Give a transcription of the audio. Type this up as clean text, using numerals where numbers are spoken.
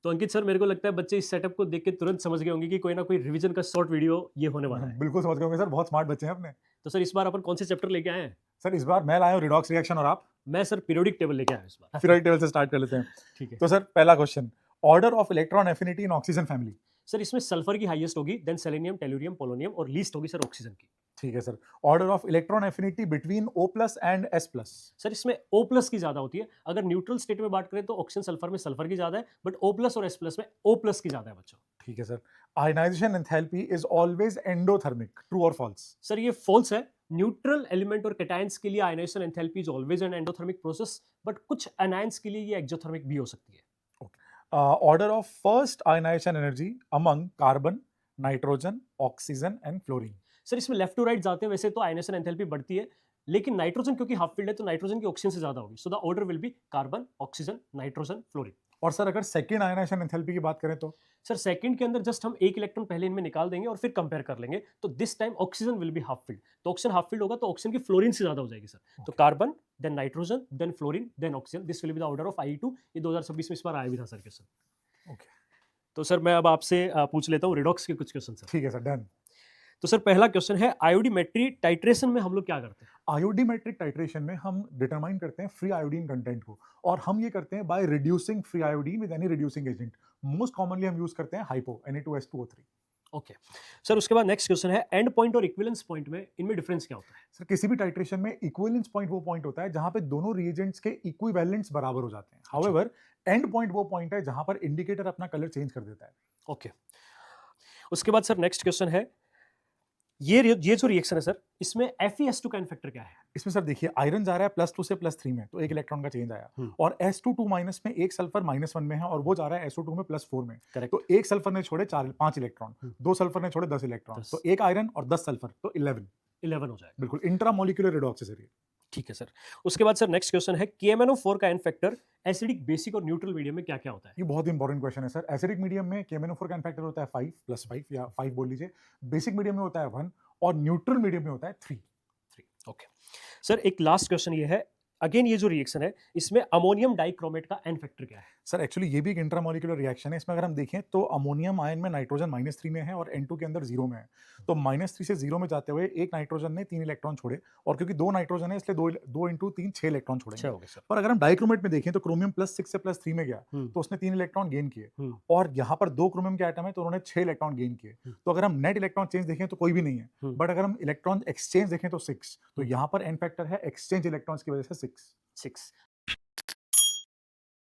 तो अंकित सर, मेरे को लगता है बच्चे इस सेटअप को देख के तुरंत समझ गए होंगे कि कोई ना कोई रिवीजन का शॉर्ट वीडियो ये होने वाला है। बिल्कुल समझ गए होंगे सर, बहुत स्मार्ट बच्चे हैं अपने। तो सर, इस बार अपन कौन से चैप्टर लेके आए हैं? सर इस बार मैं लाया हूँ रिडॉक्स रिएक्शन और आप? मैं सर पीरियोडिक टेबल लेके आया हूँ इस बार। पीरियोडिक टेबल से स्टार्ट कर लेते हैं। ठीक है। तो सर पहला question, order of electron affinity in oxygen family. Sir, इसमें सल्फर की हाईएस्ट होगी, देन सेलेनियम, टेलुरियम, पोलोनियम और लीस्ट होगी सर ऑक्सीजन की। ठीक है sir. Order of electron affinity between O plus and S plus. Sir, इसमें O प्लस की ज्यादा होती है। अगर न्यूट्रल स्टेट में बात करें तो ऑक्सीजन सल्फर में सल्फर की ज्यादा है, बट O प्लस और S प्लस में O प्लस की ज्यादा है बच्चों। ठीक है sir. Ionisation enthalpy is always endothermic, true और फॉल्स? सर, ये फॉल्स है। न्यूट्रल एलिमेंट और कैटायंस के लिए ionisation enthalpy is always an endothermic process, but कुछ एनायंस के लिए ये एक्सोथर्मिक भी हो सकती है। Order of first ionisation energy among carbon, nitrogen, oxygen and fluorine. Sir, इसमें लेफ्ट टू राइट जाते हैं वैसे तो आयनाइजेशन एंथैल्पी बढ़ती है, लेकिन नाइट्रोजन क्योंकि हाफ फील्ड है तो नाइट्रोजन की ऑक्सीजन से ज्यादा होगी। So the order will be carbon, oxygen, nitrogen, fluorine. और सर अगर सेकेंड आयनाइजेशन एंथैल्पी की बात करें तो? सर, सेकंड के अंदर जस्ट हम एक इलेक्ट्रॉन पहले इनमें निकाल देंगे और फिर कंपेयर कर लेंगे, तो this time oxygen will be half field. तो ऑक्सीजन हाफ फील्ड होगा तो ऑक्सीजन की फ्लोरीन से ज्यादा हो जाएगी सर। तो carbon, then nitrogen, then fluorine, then oxygen, this will be the order of IE2। ये 2026 में इस बार आया भी था सर क्वेश्चन। ओके। तो सर, मैं अब आपसे पूछ लेता हूँ रिडॉक्स के कुछ क्वेश्चन सर। ठीक है सर, डन। तो सर, पहला क्वेश्चन है आयोडीमेट्री टाइट्रेशन में हम लोग क्या करते हैं? आयोडीमेट्रिक टाइट्रेशन में हम डिटरमाइन करते हैं फ्री आयोडीन कंटेंट को, और हम ये करते हैं by reducing free iodine with any reducing agent. Most commonly हम यूज करते हैं हाइपो, Na2S2O3। ओके। सर, उसके बाद नेक्स्ट क्वेश्चन है एंड पॉइंट और इक्विवेलेंस पॉइंट में इनमें डिफरेंस क्या होता है? सर किसी भी टाइट्रेशन में इक्विवेलेंस पॉइंट वो पॉइंट होता है जहां पे दोनों रिएजेंट्स के इक्विवेलेंट्स बराबर हो जाते हैं। हाउएवर एंड पॉइंट वो पॉइंट है जहां पर इंडिकेटर अपना कलर चेंज कर देता है। ओके। उसके बाद सर नेक्स्ट क्वेश्चन है, ये जो रिएक्शन है सर, इसमें FeS2 का इनफैक्टर क्या है? इसमें सर देखिए, आयरन जा रहा है +2 से +3 में, तो एक इलेक्ट्रॉन का चेंज आया, और S2 माइनस में एक सल्फर -1 में है और वो जा रहा है SO2 में +4 में। करेक्ट। तो एक सल्फर ने छोड़े 5 इलेक्ट्रॉन, दो सल्फर ने छोड़े 10 इलेक्ट्रॉन, 10। तो एक आयरन और 10 सल्फर, तो 11। 11 हो जाएगा। बिल्कुल इंट्रामोलिक्यूलर रिडॉक्स है सर ये। ठीक है सर। उसके बाद सर नेक्स्ट क्वेश्चन है KMnO4 का इनफैक्टर एसिडिक, बेसिक और न्यूट्रल मीडियम में क्या क्या होता है? ये बहुत इंपॉर्टेंट क्वेश्चन है सर। एसिडिक मीडियम में KMnO4 का इनफैक्टर होता है 5 +5 या 5 बोल लीजिए, बेसिक मीडियम में होता है 1 और न्यूट्रल मीडियम में होता है 3। ओके। सर, एक लास्ट क्वेश्चन ये है, अगेन ये जो रिएक्शन है इसमें अमोनियम डाइक्रोमेट का इनफैक्टर क्या है? सर एक्चुअली ये भी एक इंट्रामोलिक्यूलर रिएक्शन है। इसमें अगर हम देखें तो अमोनियम आयन में नाइट्रोजन -3 में है और N2 के अंदर 0 में है। तो -3 से 0 में जाते हुए एक नाइट्रोजन ने 3 इलेक्ट्रॉन छोड़े, और क्योंकि 2 नाइट्रोजन है इसलिए 2 इंटू 3 6 इलेक्ट्रॉन अच्छा छोड़ेंगे। हो गया सर। पर अगर हम डाइक्रोमेट में देखें तो क्रोमियम +6 से +3 में गया, तो उसने 3 इलेक्ट्रॉन गेन किए, और यहाँ पर 2 क्रोमियम के एटम है तो उन्होंने 6 इलेक्ट्रॉन गेन किए। तो अगर हम नेट इलेक्ट्रॉन चेंज देखें तो कोई भी नहीं है, बट अगर हम इलेक्ट्रॉन एक्सचेंज देखें तो 6। तो यहाँ पर एन फैक्टर है एक्सचेंज इलेक्ट्रॉन्स की वजह से 6।